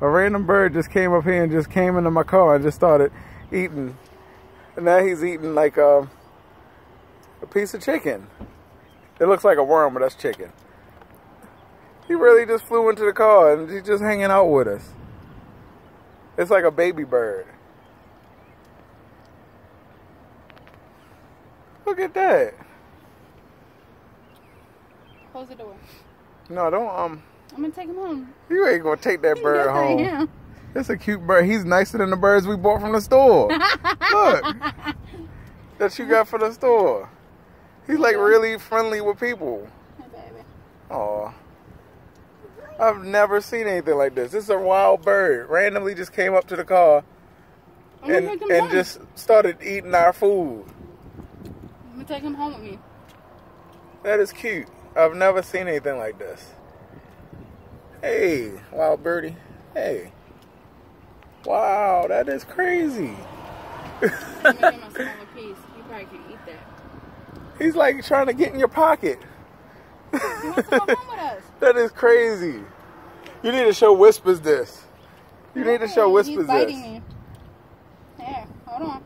A random bird just came up here and just came into my car and just started eating. And now he's eating like a piece of chicken. It looks like a worm, but that's chicken. He really just flew into the car and he's just hanging out with us. It's like a baby bird. Look at that. Close the door. No, don't, I'm gonna take him home. You ain't gonna take that bird Yes, home. I am. It's a cute bird. He's nicer than the birds we bought from the store. Look. That you got for the store. He's like really friendly with people. Hey, baby. Aw. I've never seen anything like this. This is a wild bird. Randomly just came up to the car and just started eating our food. I'm gonna take him home with me. That is cute. I've never seen anything like this. Hey, wild birdie. Hey. Wow, that is crazy. I'm gonna give him a smaller piece. He probably can eat that. He's like trying to get in your pocket. He wants to go home with us. That is crazy. You need to show Whispers this. You need to show Whispers He's biting this. me. Here, hold on.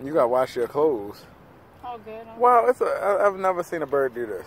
You gotta wash your clothes. Oh, good. Wow, I've never seen a bird do this.